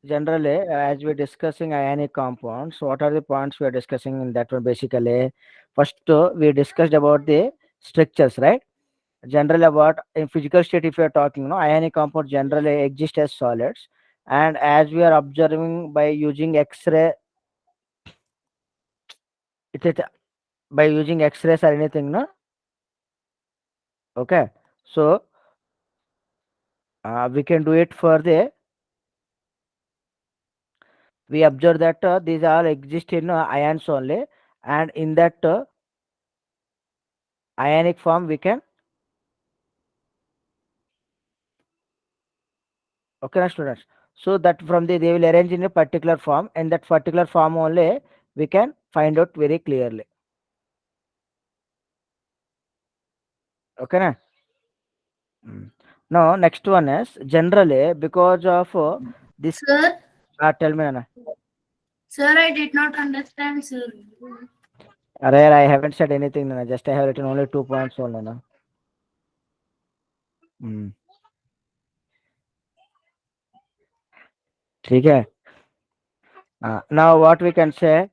generally, as we're discussing ionic compounds, what are the points we are discussing in that one? Basically, first we discussed about the structures, right? Generally, about in physical state, if you are talking, no, ionic compounds generally exist as solids, and as we are observing by using X-ray, it by using X-rays or anything, no, okay. So we can do it for the. We observe that these all exist in ions only, and in that ionic form we can. Okay, na students. So that from they will arrange in a particular form, and that particular form only we can find out very clearly. Okay, na? Mm. Now next one is generally because of this. Sir, Tell me, Anna. sir, I did not understand, sir. Rare, I haven't said anything, Nana. Just I have written only 2 points only, Nana. Mm. ठीक है. Now what we can say,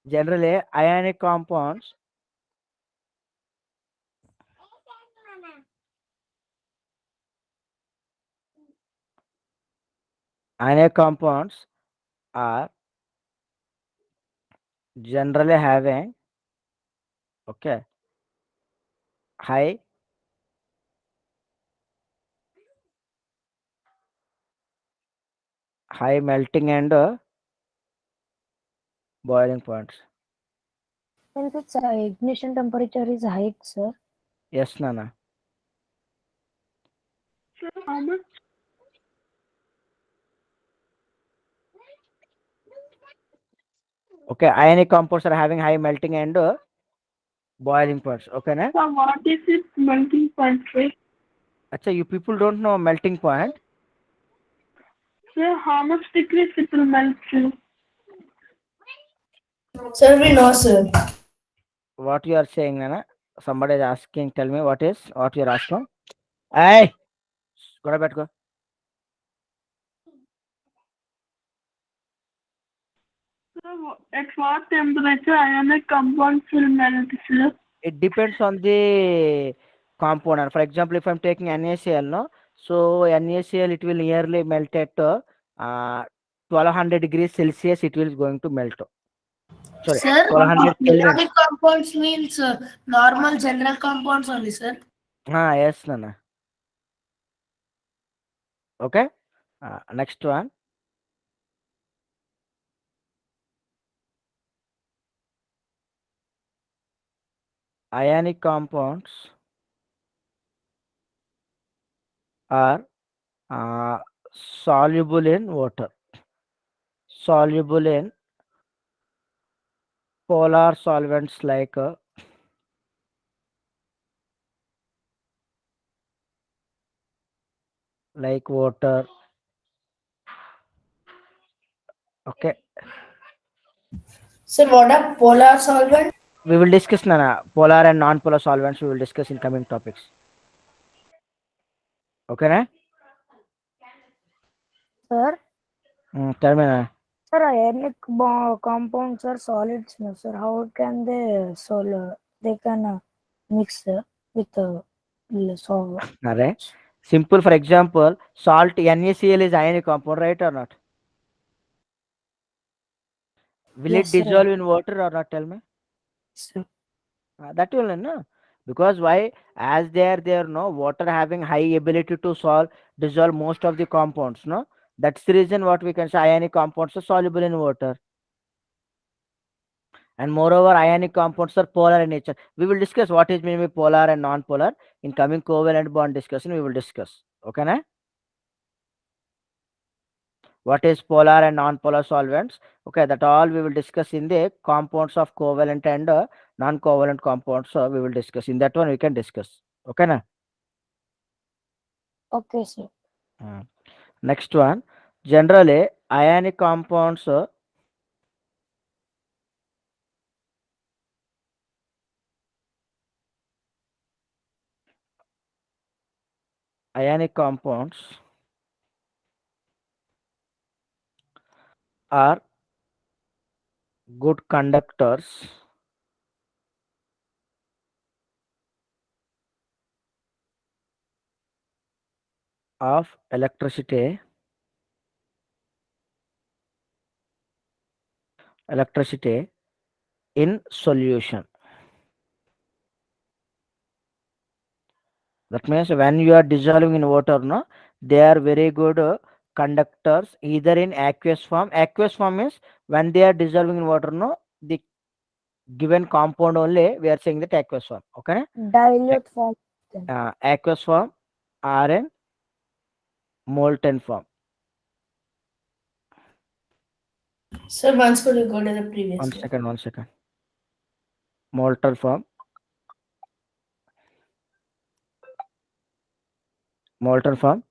generally ionic compounds are generally having, okay, high high melting and boiling points. Means its ignition temperature is high, sir. Yes, Nana. Sir, how much? Okay, ionic compounds are having high melting and boiling points. Okay, na? Sir, what is its melting point, sir? Acha, you people don't know melting point. Sir, how much degrees it will melt to? Sir, we know, sir. What you are saying, Nana? Somebody is asking. Tell me what you are asking. Hey, go to bed, go. Sir, at what temperature ionic compounds will melt, sir? It depends on the component. For example, if I'm taking NaCl, no, so NaCl it will nearly melt at 1200 degrees Celsius. It will going to melt. Sorry, Sir, 1200 Kelvin. ionic compounds means normal general compounds only, sir. Yes, Nana. Okay. Next one. Ionic compounds are uh, soluble in water, soluble in polar solvents like water. Okay, Sir, what are polar solvent? we will discuss, Nana, polar and non-polar solvents. We will discuss in coming topics. Okay, na? Sir, Tell me, Nana. sir, ionic compounds are solids, no, sir. How can they can mix with solve? Nare. Simple. For example, salt NaCl is ionic compound, right or not? Will it Yes, sir. dissolve in water or not? Tell me. Sir. That will no. Because why? As there no water having high ability to dissolve most of the compounds. No, that's the reason what we can say ionic compounds are soluble in water. And moreover, ionic compounds are polar in nature. We will discuss what is mean by polar and non-polar in coming covalent bond discussion. We will discuss. Okay, na? What is polar and non-polar solvents? Okay, that all we will discuss in the compounds of covalent and non-covalent compounds. So we will discuss in that one. We can discuss. Okay, na? Okay, sir. Next one. Generally, ionic compounds, ionic compounds are good conductors of electricity in solution. That means when you are dissolving in water, no, they are very good conductors either in aqueous form. Aqueous form is when they are dissolving in water, no, the given compound only we are saying that aqueous form. Okay, Dilute form. Then. aqueous form or in molten form. Sir, once could you go to the previous One slide? second, one second. Molten form, molten form,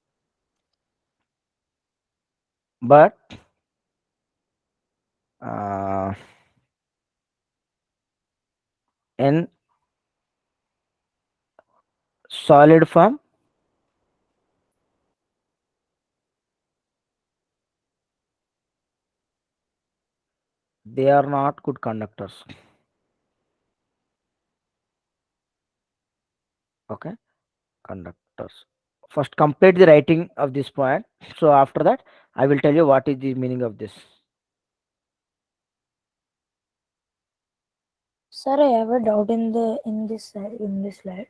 but uh, in solid form, they are not good conductors. Okay, conductors. First, complete the writing of this point. So after that, I will tell you what is the meaning of this. Sir, I have a doubt in this slide.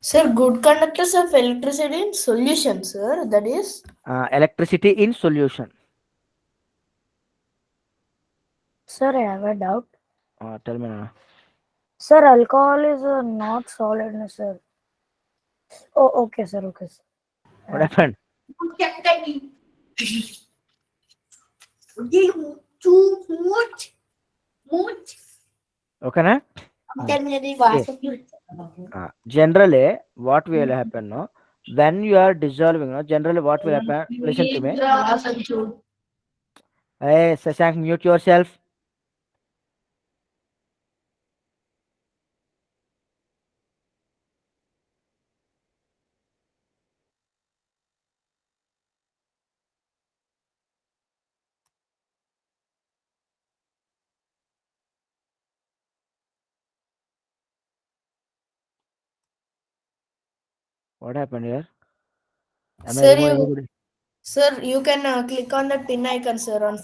Sir, good conductors of electricity in solution, sir. That is. Electricity in solution. Sir, I have a doubt. Tell me now. Sir, alcohol is not solid, no, sir. Oh, okay, sir. Okay, sir. What happened? Okay, na? Okay. Generally, what will happen? No, when you are dissolving, no, generally what will happen? Listen to me. Hey, Sasank, mute yourself. What happened here? Am I Sir, removing anybody? sir, you can click on that pin icon, sir, on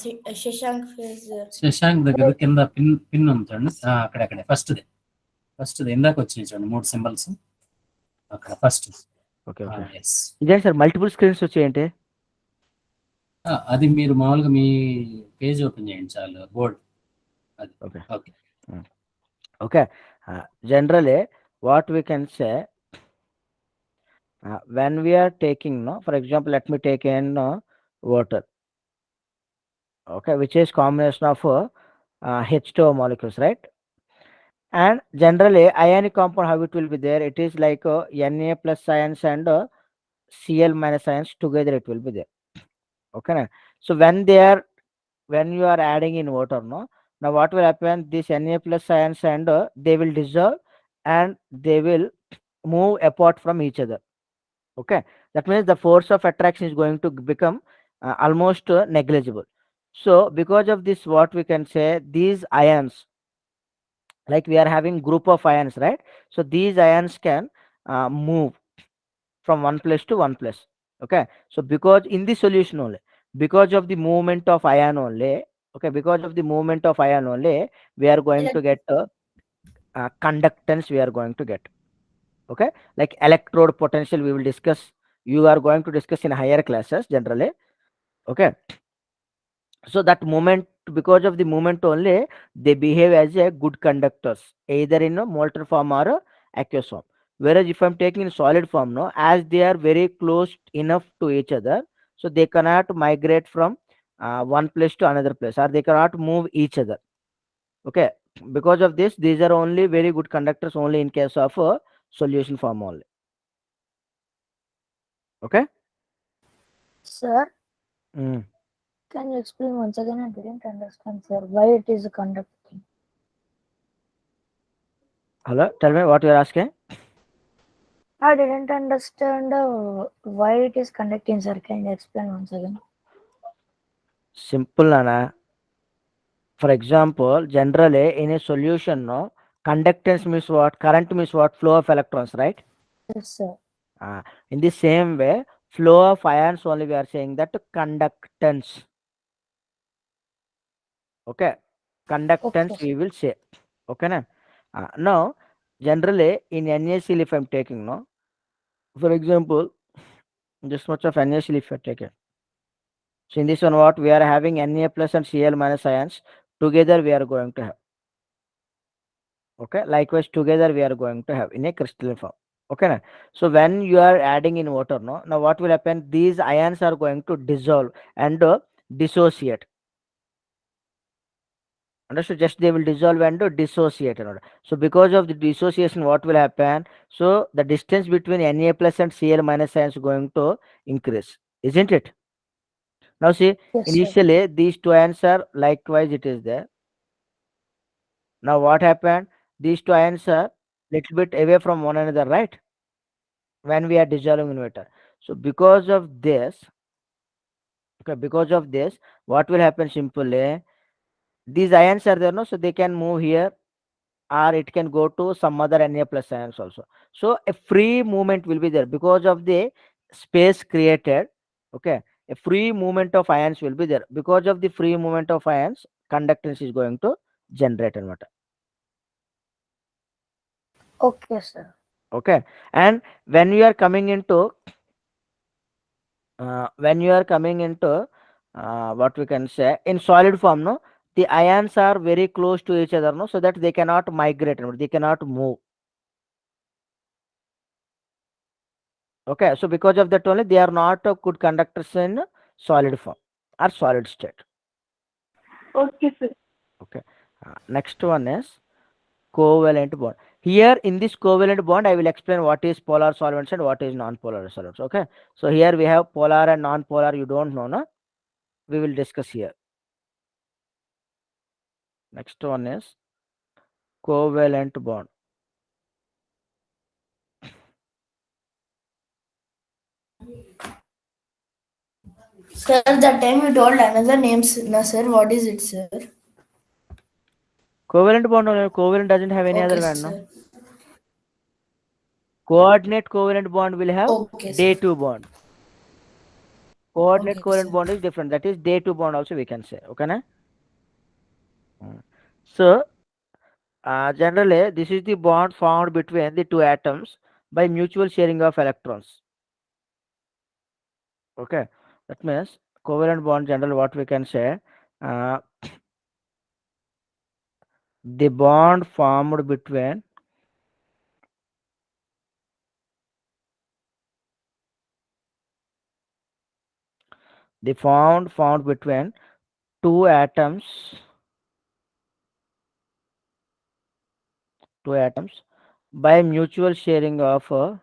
Shashank face. Shashank దగ్గర కింద pin ఉంది చూడండి అక్కడక్కడే first ఇందాక వచ్చినాయి చూడండి 3 symbols అక్కడ first. Okay okay. Yes, ఇదే సార్ మల్టిపుల్ స్క్రీన్స్ వచ్చాయంటే అది మీరు మామూలుగా మీ పేజ్ ఓపెన్ చేయండి చాలు, బోర్డ్ అది. Okay okay, okay. Generally, what we can say, when we are taking, no, for example, let me take in water, okay, which is combination of H2O molecules, right? And generally, ionic compound, how it will be there? It is like Na plus ions and Cl minus ions together. It will be there. Okay, na? So when you are adding in water, no, now what will happen? This Na plus ions and they will dissolve and they will move apart from each other. Okay, that means the force of attraction is going to become almost negligible. So because of this, what we can say, these ions, like we are having group of ions, right? So these ions can move from one place to one place. Okay, so because in the solution only, because of the movement of ion only, okay, because of the movement of ion only, we are going to get conductance, we are going to get. Okay, like electrode potential we will discuss, you are going to discuss in higher classes generally. Okay, so that moment, because of the moment only, they behave as a good conductors either in a molten form or a aqueous form. Whereas if I'm taking in solid form, no, as they are very close enough to each other, so they cannot migrate from one place to another place, or they cannot move each other. Okay, because of this, these are only very good conductors only in case of a solution form only. Okay. Sir, Mm. can you explain once again? I didn't understand, sir. Why it is a conducting? Hello, tell me what you are asking. I didn't understand why it is conducting, sir. Can you explain once again? Simple, Nana. For example, generally in a solution, no, conductance means what? Current means what? Flow of electrons, right? Yes, sir. In the same way, flow of ions only we are saying that conductance. Okay, Okay, conductance sir. we will say. Okay, na? Now, generally in NaCl if I'm taking, no, for example, this much of NaCl if I take it. So in this one, what we are having Na plus and Cl minus ions together we are going to have. Okay, likewise together we are going to have in a crystalline form. Okay, na? So when you are adding in water, no, now what will happen? These ions are going to dissolve and dissociate. Understood? Just they will dissolve and dissociate. So because of the dissociation, what will happen? So the distance between Na plus and Cl minus ions is going to increase, isn't it? Now see, Yes, sir. initially these two ions are likewise it is there. Now what happened? These two ions are little bit away from one another, right? When we are dissolving in water. So because of this, okay, because of this, what will happen simply? These ions are there, no? So they can move here, or it can go to some other Na plus ions also. So a free movement will be there because of the space created. Okay, a free movement of ions will be there. Because of the free movement of ions, conductance is going to generate in water. Okay, sir. Okay, and when you are coming into what we can say in solid form, no, the ions are very close to each other, no, so that they cannot migrate, no, they cannot move. Okay, so because of that only they are not good conductors in solid form or solid state. Okay, sir. Okay, next one is covalent bond. Here in this covalent bond, I will explain what is polar solvents and what is non-polar solvents. Okay, so here we have polar and non-polar. You don't know, no? We will discuss here. Next one is covalent bond. Sir, that time you told another names, na sir. What is it, sir? Covalent bond, covalent doesn't have any other Okay, bond, no? sir. Coordinate covalent bond will have Okay, sir. day 2 bond. Coordinate Okay, covalent sir. bond is different. That is day 2 bond also we can say. Okay, na? So, generally, this is the bond formed between the two atoms by mutual sharing of electrons. Okay, that means covalent bond generally what we can say, uh, the bond formed between found between two atoms by mutual sharing of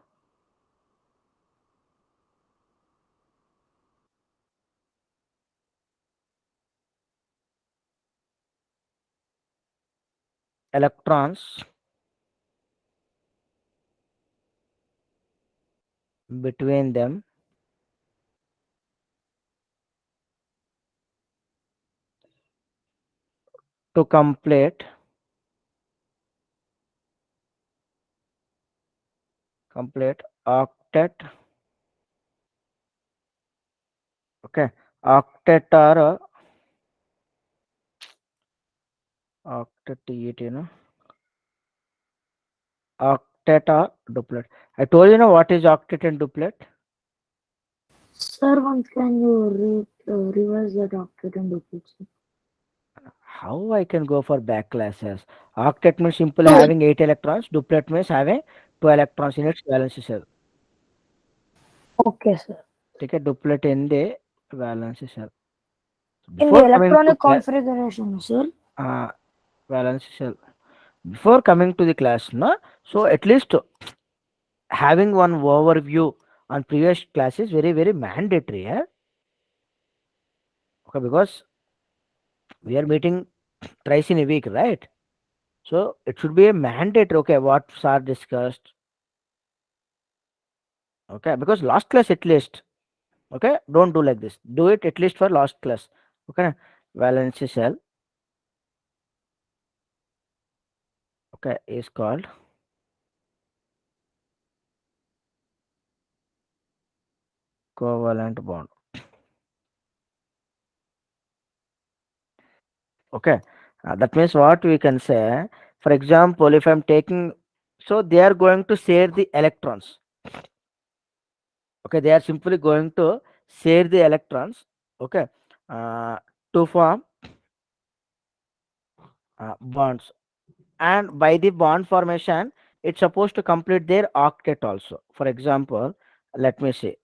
electrons between them to complete octet. Okay, octet or octet, you know, octet or duplet. I told you know what is octet and duplet. Sir, once can you revise the doctorate and duplicate? How I can go for back classes? Octet means simply Two. having 8 electrons. Duplet means having 2 electrons in its valence shell. Okay, sir. Take a duplet in the valence shell. In the Before coming to electronic configuration, sir. uh, valence shell. Before coming to the class, no. So at least having one overview on previous class is very mandatory. Yeah? Okay, because we are meeting thrice in a week, right? So it should be a mandatory. Okay, what are discussed. Okay, because last class at least. Okay, don't do like this. Do it at least for last class. Okay, valence shell. okay, is called covalent bond. Okay, that means what we can say. For example, if I'm taking, so they are going to share the electrons. Okay, they are simply going to share the electrons. Okay, uh, to form bonds, and by the bond formation, it's supposed to complete their octet also. For example, let me see.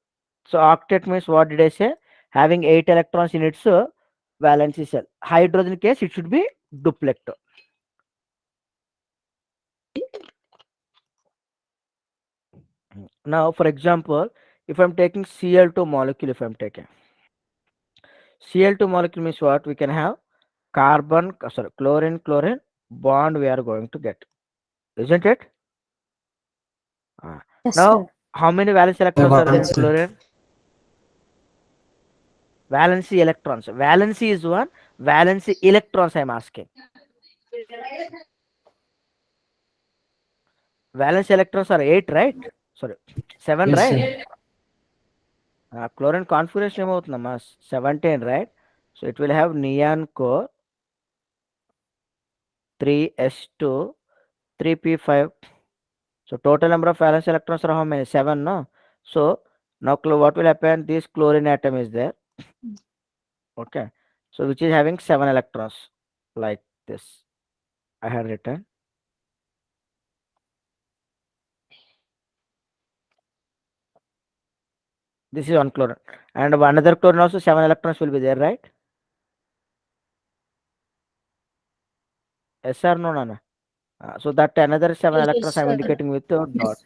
So octet means what did I say? Having 8 electrons in its valency shell. Hydrogen case, it should be duplet. Now, for example, if I'm taking Cl2 molecule, if I'm taking Cl2 molecule means what? We can have carbon, sorry, chlorine, chlorine bond we are going to get, isn't it? Ah. Yes, Now, sir. how many valence electrons are there in Valency. chlorine? Valency electrons. Valency is one. Valency electrons, I'm asking. Valence electrons are 8, right? Sorry, 7, Yes, right? sir. Chlorine configuration ఏమవుతుందమ్మా 17, right? So it will have neon core 3s2 3p5. So total number of valence electrons are how many? 7, no? So now what will happen? This chlorine atom is there. Okay. So which is having 7 electrons like this. I had written. This is one chlorine. And another chlorine also 7 electrons will be there, right? Yes or no, Nana? So that another 7 Yes, electrons I'm sir. indicating with a dot.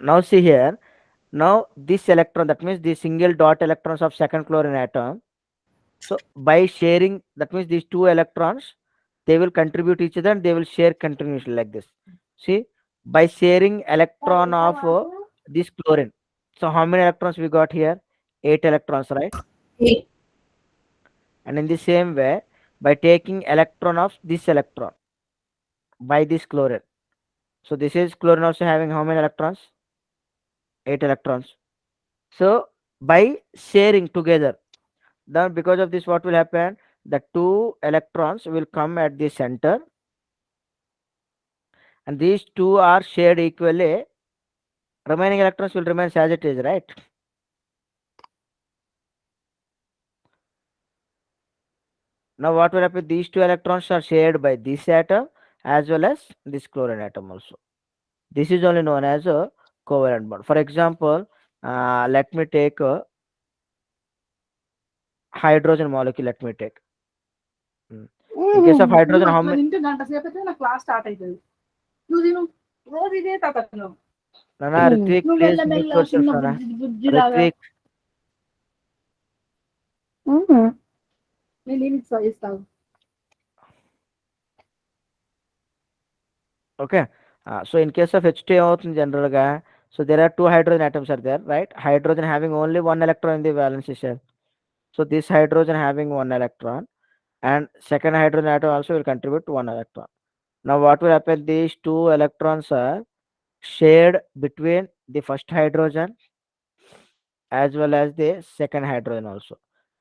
Now see here. Now this electron, that means the single dot electrons of second chlorine atom. So by sharing, that means these 2 electrons, they will contribute each other and they will share continuously like this. See, by sharing electron of this chlorine. So how many electrons we got here? 8 electrons, right? And in the same way, by taking electron of this electron by this chlorine. So this is chlorine also having how many electrons? 8 electrons. So by sharing together, then because of this, what will happen? The 2 electrons will come at the center, and these 2 are shared equally. Remaining electrons will remain as it is, right? Now what will happen? These 2 electrons are shared by this atom as well as this chlorine atom also. This is only known as a covalent bond. For example, let me take a hydrogen molecule. Let me take. In case of hydrogen, how many? తింటే గంట సేపు అయితే నాకు class start అవుతుంది నువ్వు తిను రోజు ఇదే తాతను Nana, Ritvik, నువ్వు please మెల్ల mute మెల్ల yourself, చిన్న Nana. బుజ్జి బుజ్జి లాగా Ritvik, నేను ఏమి ఇస్తావు okay. So in case of H2 in general, so there are 2 hydrogen atoms are there, right? Hydrogen having only 1 electron in the valence shell. So this hydrogen having 1 electron, and second hydrogen atom also will contribute 1 electron. Now what will happen? These 2 electrons are shared between the first hydrogen as well as the second hydrogen also.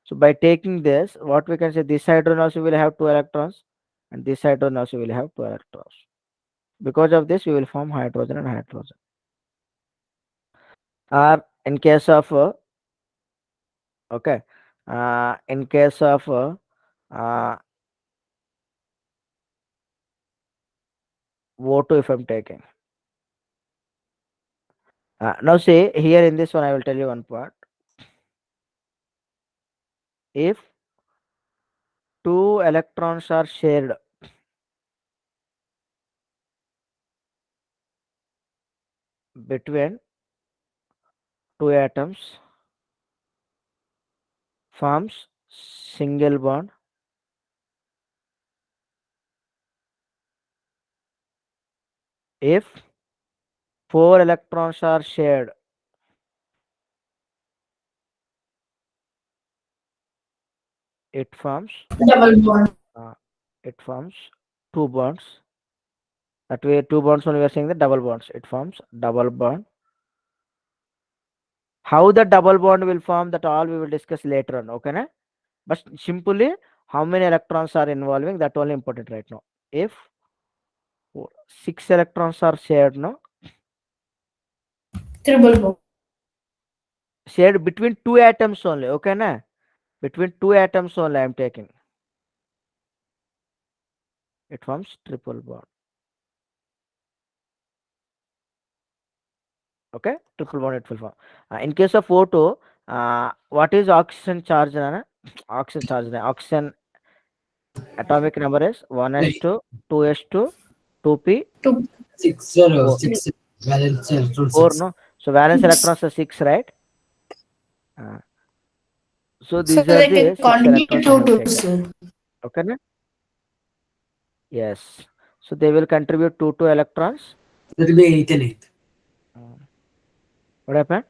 So by taking this, what we can say, this hydrogen also will have 2 electrons, and this hydrogen also will have 2 electrons. Because of this, we will form hydrogen and hydrogen. Or in case of okay, in case of uh, O2, if I'm taking. Now see here in this one, I will tell you one part. If 2 electrons are shared between 2 atoms, forms single bond. If 4 electrons are shared, it forms Double bond. uh, it forms two bonds. That way, two bonds only we are saying the double bonds. It forms double bond. How the double bond will form, that all we will discuss later on. Okay, na? But simply, how many electrons are involving, that only important right now. If 6 electrons are shared, no, Triple bond. shared between two atoms only. Okay, na? Between two atoms only I am taking. It forms triple bond. Okay, triple bond it will form. In case of O2, what is oxygen charge, Nana? Oxygen charge, oxygen atomic number is 1s2, 2s2, 2p, Two. 4. 6 valence electron 4, 6. no? So valence electrons are 6, right? So So these are they the can 6 contribute electrons I two have to taken. sir. Okay, na? Yes. So they will contribute 2 electrons. That will be 8 and 8. What happened?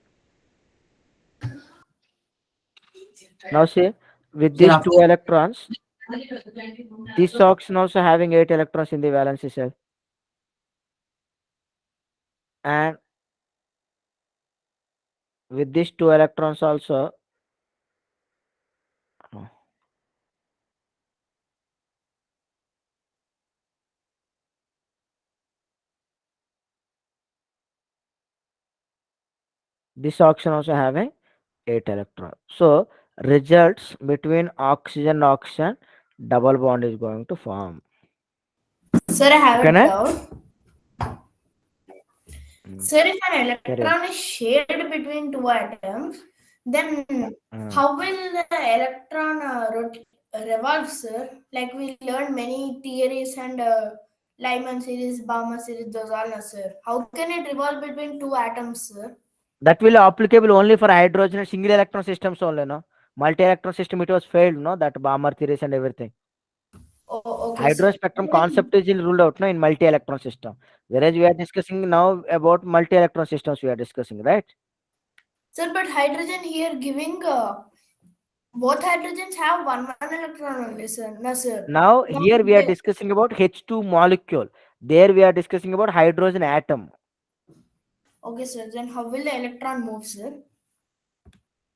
Now see, with Sir, these after 2 electrons, this oxygen also having 8 electrons in the valence cell. And with these 2 electrons also, this oxygen also having 8 electrons. So results between oxygen and oxygen, double bond is going to form. Sir, I have Okay, a na? doubt. Sir, if an Carry on. electron is shared between two atoms, then how will the electron revolve, sir? Like we learned many theories and Lyman series, Balmer series, those all, sir. How can it revolve between two atoms, sir? That will applicable only for hydrogen and single electron systems only, no? Multi electron system it was failed, no? That Balmer theories and everything. Oh, okay, Hydrogen sir. spectrum concept is ruled out, no, in multi electron system. Whereas we are discussing now about multi electron systems we are discussing, right? Sir, but hydrogen here giving both hydrogens have one electron only, sir. No, sir. Now No, here we are they- discussing about H2 molecule. There we are discussing about hydrogen atom. Okay, sir. Then how will the electron move, sir?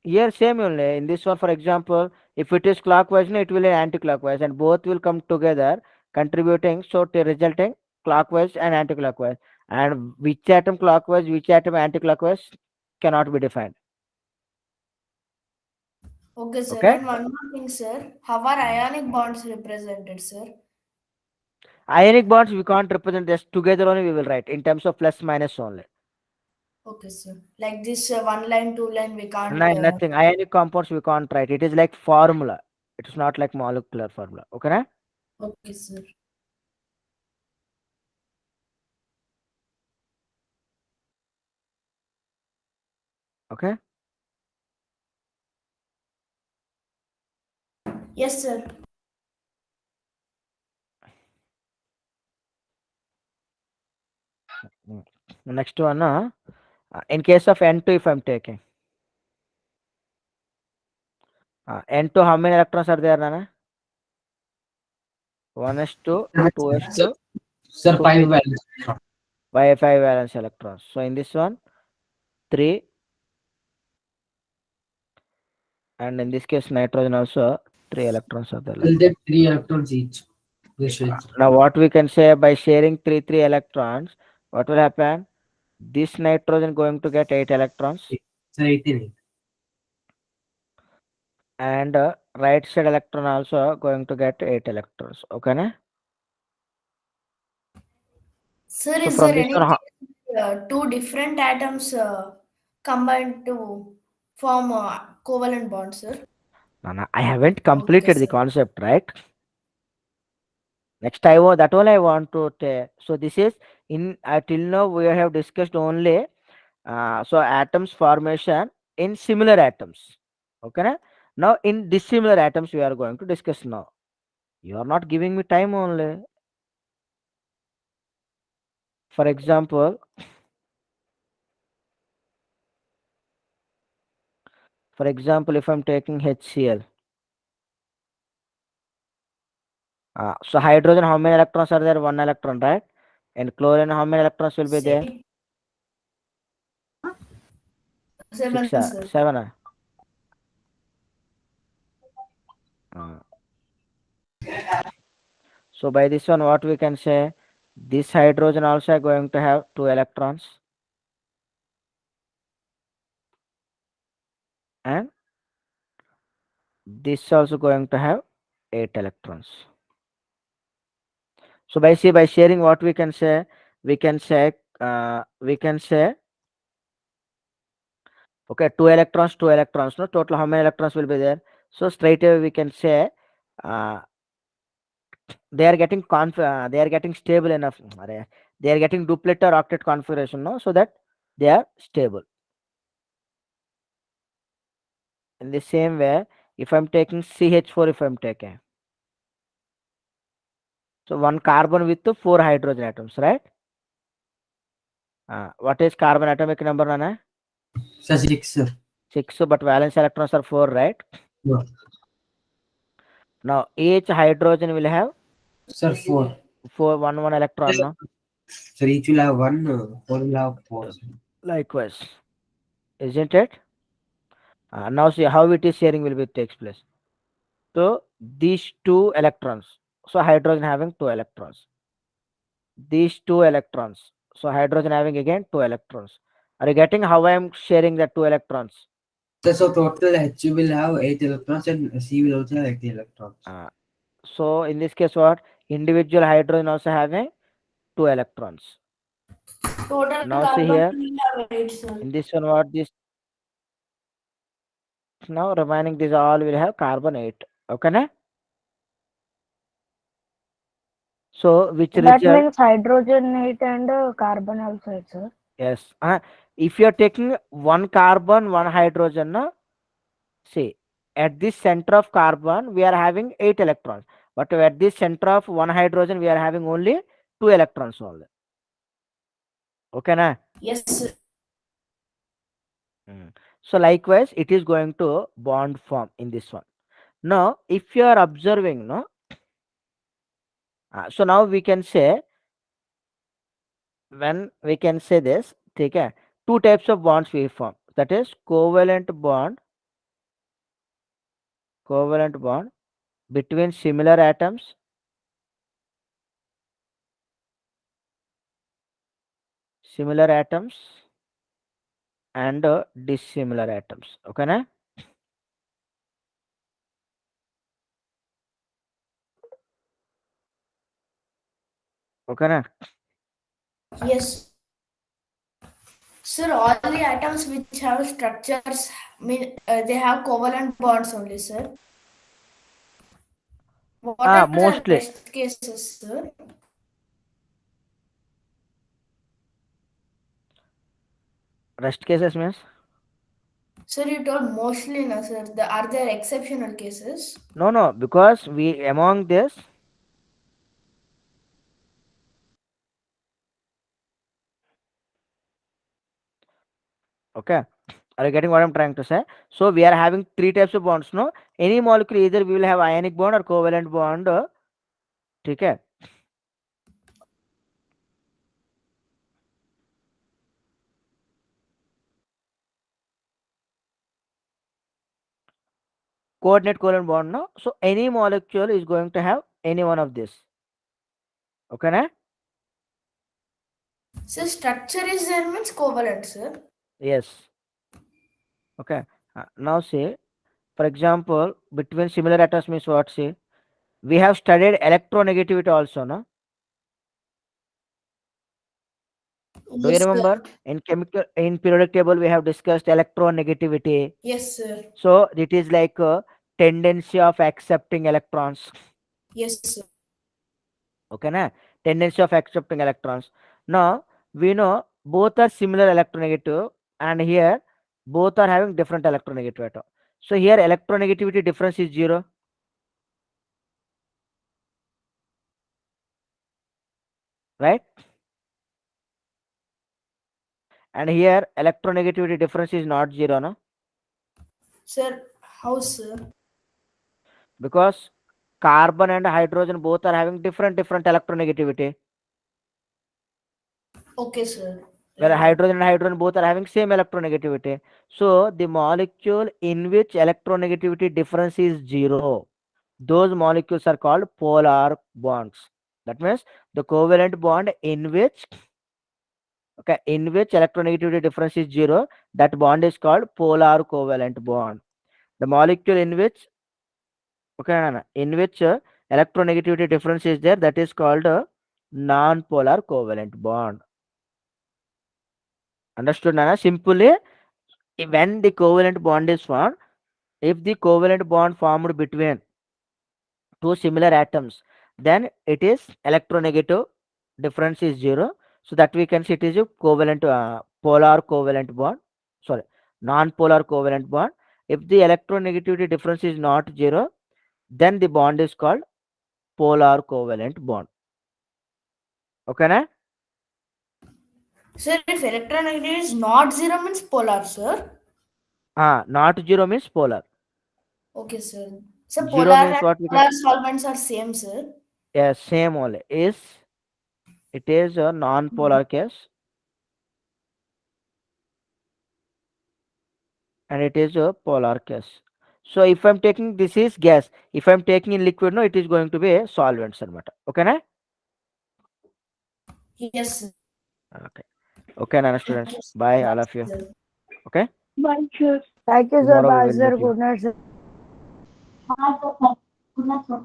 Here same only. In this one, for example, if it is clockwise, no, it will be anti-clockwise, and both will come together, contributing so to resulting clockwise and anti-clockwise. And which atom clockwise, which atom anti-clockwise cannot be defined. Okay, sir. Okay. And one more thing, sir. How are ionic bonds represented, sir? Ionic bonds we can't represent, just together only we will write in terms of plus minus only. Okay, sir. Like this one line, two line, we can't. Nothing. Ionic compounds we can't write. It is like formula. It is not like molecular formula. Okay, na? Okay, sir. Okay. Yes, sir. Next one, in case of N2, if I'm taking N2, how many electrons are there, Nana? 1s2, 2s2, Sir, 5 2p, valence. by 5 valence electrons. So in this one, 3, and in this case, nitrogen also 3 electrons are there. Will get 3 electrons each. This is Now, what we can say, by sharing 3 electrons, what will happen? This nitrogen going to get 8 electrons, 18. and right side electron also going to get 8 electrons. Okay, na? Sir, So is from there this any one, two different atoms combined to form a covalent bond, sir? Nana, I haven't Okay, completed the sir. concept, right? Next, I want that all I want to tell. So this is in till now we have discussed only so atoms formation in similar atoms. Okay, na? Now in dissimilar atoms we are going to discuss now. You are not giving me time only. For example, if I'm taking HCl, So hydrogen, how many electrons are there? One electron, right? And chlorine, how many electrons will be there? Seven, Six, sir. seven. So by this one, what we can say? This hydrogen also going to have 2 electrons, and this also going to have 8 electrons. So by sharing, what we can say? We can say okay, 2 electrons. No, total how many electrons will be there? So straight away we can say uh, they are getting they are getting stable enough. They are getting duplet or octet configuration, no, so that they are stable. In the same way, if I'm taking CH4, if I'm taking, so one carbon with 4 hydrogen atoms, right? What is carbon atomic number, Nana? Sir, 6, sir. 6, but valence electrons are 4, right? Yeah. Now each hydrogen will have Sir, 4. 1 electron, no? Sir, each will have 1, 4 will have 4. Likewise, isn't it? Now see how it is sharing will be takes place. So these 2 electrons, so hydrogen having 2 electrons. These 2 electrons, so hydrogen having again 2 electrons. Are you getting how I am sharing the 2 electrons? Sir, so total H will have 8 electrons and C will also have 8 electrons. So in this case, what individual hydrogen also having 2 electrons. Total Now see carbon here will have 8, sir. in this one, what this now remaining this all will have carbon 8. Okay, na? So which That result? means hydrogen 8 and carbon also 8, sir. Yes. If you are taking one carbon, one hydrogen, na, see, at this center of carbon, we are having 8 electrons. But at this center of one hydrogen, we are having only 2 electrons only. Okay, na? Yes, sir. So likewise, it is going to bond form in this one. Now, if you are observing, no, so now we can say, when we can say this, okay, 2 types of bonds we form. That is covalent bond between similar atoms, and dissimilar atoms. Okay, na? Okay, na? Yes. Sir, all the atoms which have structures mean they have covalent bonds only, sir. What are the Mostly rest cases, sir? rest cases means Sir, you told mostly, no, sir. Are there exceptional cases? no, because we among this, okay, are you getting what I'm trying to say? So we are having 3 types of bonds, no? Any molecule, either we will have ionic bond or covalent bond. Okay. Coordinate covalent bond, no? So any molecule is going to have any one of this. Okay, na? Sir, structure is there means covalent, sir. Yes. Okay. Now see, for example, between similar atoms means what? See, we have studied electronegativity also, no? Do you Yes, remember sir. in periodic table we have discussed electronegativity? Yes, sir. So it is like a tendency of accepting electrons. Yes, sir. Okay, na? Tendency of accepting electrons. Now we know both are similar electronegative, and here both are having different electronegative atom. So here electronegativity difference is 0, right? And here electronegativity difference is not 0, no? Sir, how, sir? Because carbon and hydrogen both are having different electronegativity. Okay, sir. Where hydrogen and hydrogen both are having same electronegativity. So the molecule in which electronegativity difference is zero, those molecules are called polar bonds. That means the covalent bond in which electronegativity difference is zero, that bond is called polar covalent bond. The molecule in which electronegativity difference is there, that is called a non-polar covalent bond. Understood, Nana? Simply, when the covalent bond is formed, if the covalent bond formed between two similar atoms, then it is electronegative difference is zero. So that we can see it is a covalent polar covalent bond. Sorry, non-polar covalent bond. If the electronegativity difference is not zero, then the bond is called polar covalent bond. Okay, na? Sir, if electronegativity is not zero means polar, sir. Not zero means polar. Okay, sir. So Zero polar means and what we can. polar solvents are same, sir. Yes, same only. It is a non-polar case, and it is a polar case. So if I'm taking, this is gas. If I'm taking in liquid, no, it is going to be a solvent, anamata. Okay, na? Yes, sir. Okay. Okay, Nana students. Bye, all of you. Sir. Okay. Bye, sir. Thank you, sir. Tomorrow we Bye, will sir. meet you. Good night, sir. Good night, sir.